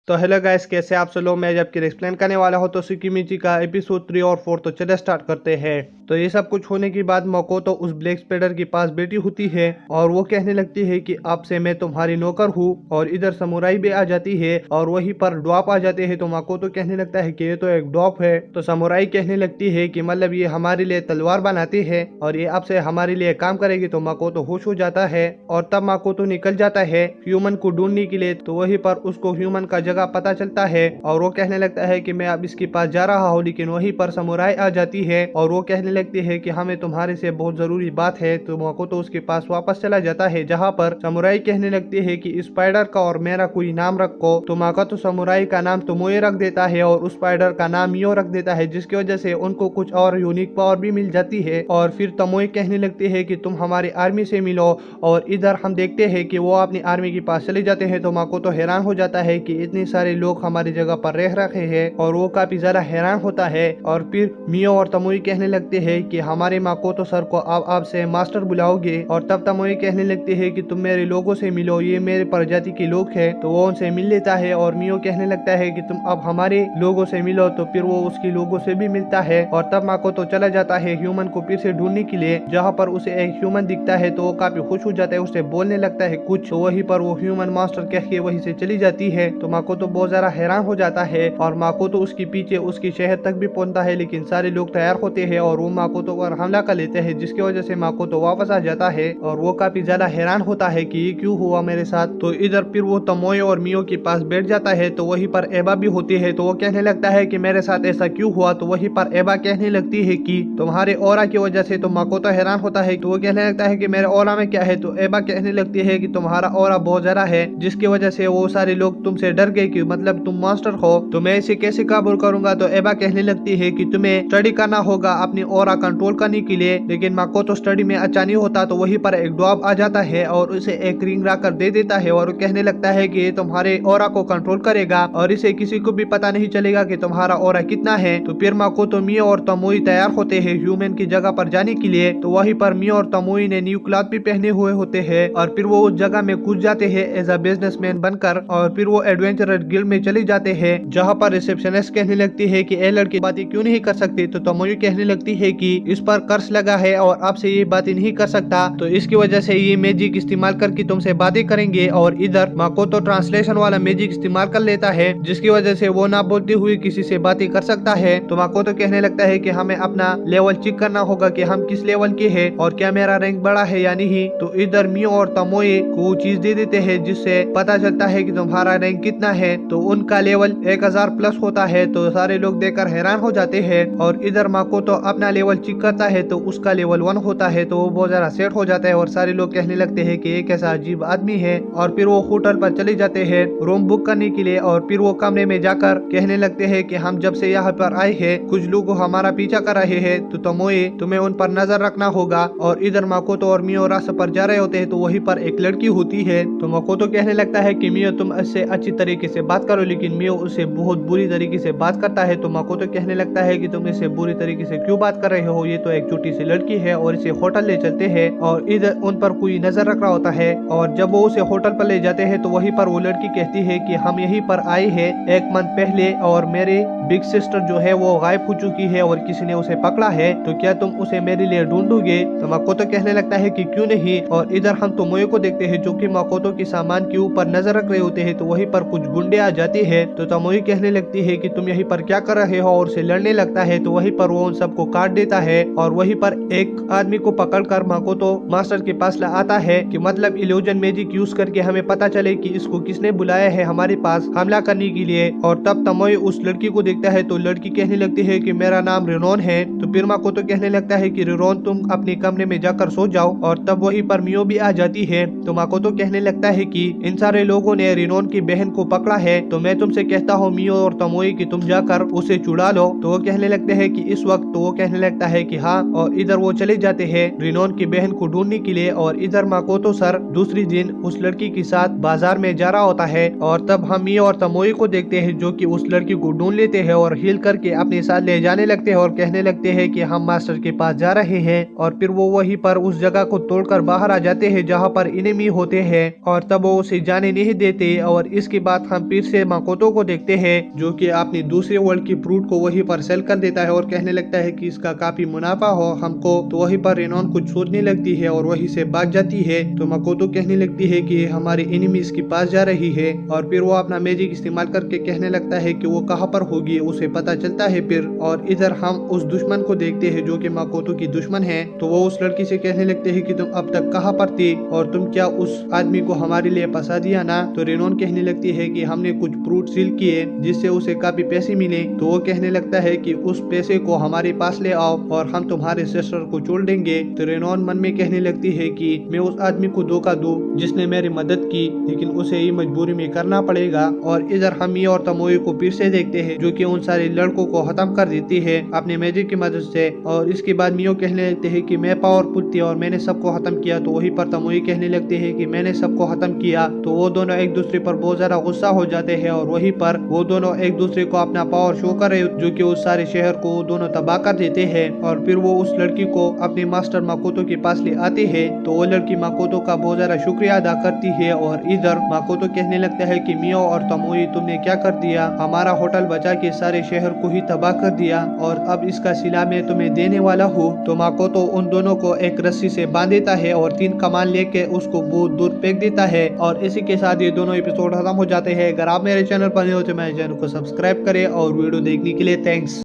तो hello guys, कैसे आप सब लोग। मैं जब कि एक्सप्लेन करने वाला हूँ तो सुकीमिची का एपिसोड 3 और 4। तो चले स्टार्ट करते हैं। तो ये सब कुछ होने के बाद मकोतो उस ब्लैक स्पाइडर के पास बैठी होती है और वो कहने लगती है कि अब से मैं तुम्हारी नौकर हूँ। और इधर समुराई भी आ जाती है और वहीं पर ड्वाप आ जाते हैं। तो मकोतो कहने लगता है कि ये तो एक ड्वाप है। तो समुराई कहने लगती है कि मतलब ये हमारे लिए तलवार बनाती है और ये अब से हमारे लिए काम करेगी। तो मकोतो खुश हो जाता है और तब मकोतो निकल जाता है ह्यूमन को ढूंढने के लिए। तो वहीं पर उसको ह्यूमन का जगह पता चलता है और वो कहने लगता है कि मैं अब इसके पास जा रहा हूँ। लेकिन वहीं पर समुराई आ जाती है और वो कहने लगती है कि हमें तुम्हारे से बहुत जरूरी बात है। तो मकोतो उसके पास वापस चला जाता है, जहाँ पर समुराई कहने लगती है कि स्पाइडर का और मेरा कोई नाम रखो। तो मकोतो समुराई का नाम तोमोए रख देता है और उस स्पाइडर का नाम मियो रख देता है, जिसकी वजह से उनको कुछ और यूनिक पावर भी मिल जाती है। और फिर तोमोए कहने लगती है कि तुम हमारी आर्मी से मिलो। और इधर हम देखते हैं कि वो अपनी आर्मी के पास चले जाते हैं। तो मकोतो हैरान हो जाता है कि इतने सारे लोग हमारी जगह पर रह रखे हैं और वो काफी ज्यादा हैरान होता है। और फिर मियो और तमोई कहने लगते हैं कि हमारे मकोतो सर को अब आपसे मास्टर बुलाओगे। और तब तमोई कहने लगते हैं कि तुम मेरे लोगों से मिलो, ये मेरे प्रजाति के लोग हैं। तो वो उनसे मिल लेता है और मियो कहने लगता है कि तुम अब हमारे लोगों से मिलो। तो फिर वो उसके लोगों से भी मिलता है और तब मकोतो चला जाता है ह्यूमन को फिर से ढूंढने के लिए, जहाँ पर उसे एक ह्यूमन दिखता है। तो वो काफी खुश हो जाता है, उससे बोलने लगता है कुछ। तो वहीं पर वो ह्यूमन मास्टर कह के वहीं से चली जाती है। तो मकोतो बहुत ज्यादा हैरान हो जाता है और मकोतो उसके पीछे उसकी शहर तक भी पहुंचता है। लेकिन सारे लोग तैयार होते हैं और वो मकोतो पर हमला कर लेते हैं, जिसकी वजह से मकोतो वापस आ जाता है और वो काफी ज्यादा हैरान होता है कि ये क्यों हुआ मेरे साथ। तो इधर फिर वो तमोए और मियो के पास बैठ जाता है। तो वहीं पर एबा भी होती है। तो वो कहने लगता है कि मेरे साथ ऐसा क्यों हुआ। तो वहीं पर एबा कहने लगती है कि तुम्हारे ऑरा की वजह से। तो मकोतो हैरान होता है। तो वो कहने लगता है कि मेरे ऑरा में क्या है। तो एबा कहने लगती है कि तुम्हारा ऑरा बहुत ज्यादा है, जिसकी वजह से वो सारे लोग तुमसे डर गए कि मतलब तुम मास्टर हो। तो मैं इसे कैसे काबू करूंगा। तो एबा कहने लगती है कि तुम्हें स्टडी करना होगा अपनी ऑरा कंट्रोल करने के लिए। लेकिन मकोतो स्टडी में अच्छा नहीं होता। तो वहीं पर एक ड्वार्फ आ जाता है और उसे एक रिंग लाकर दे देता है और कहने लगता है कि ये तुम्हारे ऑरा को कंट्रोल करेगा और इसे किसी को भी पता नहीं चलेगा कि तुम्हारा ऑरा कितना है। तो फिर मकोतो, मियो और तमोई तैयार होते हैं ह्यूमन की जगह पर जाने के लिए। तो वहीं पर मियो और तमोई ने न्यू क्लॉथ भी पहने हुए होते हैं और फिर वो उस जगह में कूद जाते हैं एज अ बिजनेसमैन बनकर। और फिर वो एडवेंचरर गिल्ड में चले जाते हैं, जहाँ पर रिसेप्शनिस्ट कहने लगती है कि ये लड़की बातें क्यों नहीं कर सकती। तो तमोई कहने लगती है कि इस पर कर्ज लगा है और अब से ये बातें नहीं कर सकता, तो इसकी वजह से ये मैजिक इस्तेमाल करके तुमसे बातें करेंगे। और इधर मकोतो ट्रांसलेशन वाला मैजिक इस्तेमाल कर लेता है, जिसकी वजह से वो ना बोलते हुए किसी से बातें कर सकता है। तो मकोतो कहने लगता है कि हमें अपना लेवल चेक करना होगा कि हम किस लेवल के हैं और क्या मेरा रैंक बड़ा है या नहीं। तो इधर मियो और तमोए को चीज दे देते हैं, जिससे पता चलता है कि तुम्हारा रैंक कितना है। तो उनका लेवल 1000 प्लस होता है। तो सारे लोग देखकर हैरान हो जाते हैं। और इधर मकोतो अपना लेवल चेक करता है तो उसका लेवल 1 होता है। तो वो बहुत ज्यादा सेट हो जाता है और सारे लोग कहने लगते हैं कि ये कैसा अजीब आदमी है। और फिर वो होटल पर चले जाते हैं रूम बुक करने के लिए। और फिर वो कमरे में जाकर कहने लगते हैं कि हम जब से यहाँ पर आए हैं कुछ लोग हमारा पीछा कर रहे हैं। तो तमोए, तुम्हें उन पर नजर रखना होगा। और इधर मकोतो और मियो रास्ते पर जा रहे होते हैं। तो वहीं पर एक लड़की होती है। तो मकोतो कहने लगता है कि मियो तुम इससे अच्छी तरीके से बात करो, लेकिन मियो उससे बहुत बुरी तरीके से बात करता है। तो मकोतो कहने लगता है कि तुम इससे बुरी तरीके से क्यों बात कर रहे हो, ये तो एक छोटी सी लड़की है। और इसे होटल ले चलते हैं और इधर उन पर कोई नजर रख रहा होता है। और जब वो उसे होटल पर ले जाते हैं तो वहीं पर वो लड़की कहती है कि हम यहीं पर आए हैं 1 मंथ पहले और मेरे बिग सिस्टर जो है वो गायब हो चुकी है और किसी ने उसे पकड़ा है। तो क्या तुम उसे मेरे लिए ढूंढोगे। तो मकोतो कहने लगता है कि क्यों नहीं। और इधर हम तोमोए को देखते हैं जो कि मकोतो के सामान के ऊपर नजर रख रहे होते हैं। तो वहीं पर कुछ गुंडे आ जाते हैं। तो तमोई कहने लगती है कि तुम यहीं पर क्या कर रहे हो और उसे लड़ने लगता है। तो वहीं पर वो उन सबको काट देता है और वहीं पर एक आदमी को पकड़कर मकोतो मास्टर के पास आता है कि मतलब इल्यूजन मैजिक यूज करके हमें पता चले कि इसको किसने बुलाया है हमारे पास हमला करने के लिए। और तब तमोई उस लड़की को देखता है। तो लड़की कहने लगती है कि मेरा नाम रिनोन है। तो फिर मकोतो कहने लगता है कि रिनोन तुम अपने कमरे में जाकर सो जाओ। और तब वहीं पर मियो भी आ जाती है। तो मकोतो कहने लगता है कि इन सारे लोगों ने रिनोन की बहन को पकड़ा है, तो मैं तुमसे कहता हूँ मियो और तमोई कि तुम जाकर उसे छुड़ा लो। तो वो कहने लगते हैं कि इस वक्त। तो वो कहने लगता है कि हाँ। और इधर वो चले जाते हैं रिनोन की बहन को ढूंढने के लिए। और इधर मकोतो सर दूसरी दिन उस लड़की के साथ बाजार में जा रहा होता है। और तब हम मियो और तमोई को देखते हैं जो कि उस लड़की को ढूंढ लेते हैं और हील करके अपने साथ ले जाने लगते हैं और कहने लगते हैं कि हम मास्टर के पास जा रहे हैं। और फिर वो वहीं पर उस जगह को तोड़कर बाहर आ जाते हैं जहाँ पर इनेमी होते हैं और तब वो उसे जाने नहीं देते। और इसके बाद हम हम फिर से माकोतो को देखते हैं जो कि अपनी दूसरे वर्ल्ड की फ्रूट को वहीं पर सेल कर देता है और कहने लगता है कि इसका काफी मुनाफा हो हमको। तो वहीं पर रेनॉन कुछ सोचने लगती है और वहीं से भाग जाती है। तो माकोतो कहने लगती है कि हमारे एनिमीज के पास जा रही है और फिर वो अपना मैजिक इस्तेमाल करके कहने लगता है कि वो कहाँ पर होगी उसे पता चलता है फिर। और इधर हम उस दुश्मन को देखते हैं जो कि माकोतो की दुश्मन है। तो वो उस लड़की से कहने लगते हैं कि तुम अब तक कहाँ पर थी और तुम क्या उस आदमी को हमारे लिए फंसा दिया ना। तो रेनॉन कहने लगती है कि हमने कुछ फ्रूट सील किए जिससे उसे काफी पैसे मिले। तो वो कहने लगता है कि उस पैसे को हमारे पास ले आओ और हम तुम्हारे सिस्टर को छोड़ देंगे। तो रेनॉन मन में कहने लगती है कि मैं उस आदमी को धोखा दूं जिसने मेरी मदद की, लेकिन उसे ये मजबूरी में करना पड़ेगा। और इधर हम ये और तमोई को फिर से देखते हैं जो कि उन सारे लड़कों को खत्म कर देती है अपने मैजिक की मदद से। और इसके बाद मियो कहने लगते हैं कि मैं पावरफुल थी और मैंने सबको खत्म किया। तो वहीं पर तमोई कहने लगते हैं कि मैंने सबको खत्म किया। तो वो दोनों एक दूसरे पर बहुत ज्यादा गुस्सा हो जाते हैं और वहीं पर वो दोनों एक दूसरे को अपना पावर शो कर रहे जो कि उस सारे शहर को दोनों तबाह कर देते हैं। और फिर वो उस लड़की को अपने मास्टर माकोतो के पास ले आते हैं। तो वो लड़की माकोतो का बहुत ज्यादा शुक्रिया अदा करती है। और इधर माकोतो कहने लगता है कि मियो और तमोई तुमने क्या कर दिया, हमारा होटल बचा के सारे शहर को ही तबाह कर दिया और अब इसका सिला मैं तुम्हें देने वाला हूँ। तो माकोतो उन दोनों को एक रस्सी से बांध देता है और 3 कमान लेके उसको बहुत दूर फेंक देता है। और इसी के साथ ये दोनों एपिसोड खत्म हो जाते हैं। अगर आप मेरे चैनल पर नए हो तो मेरे चैनल को सब्सक्राइब करें और वीडियो देखने के लिए थैंक्स।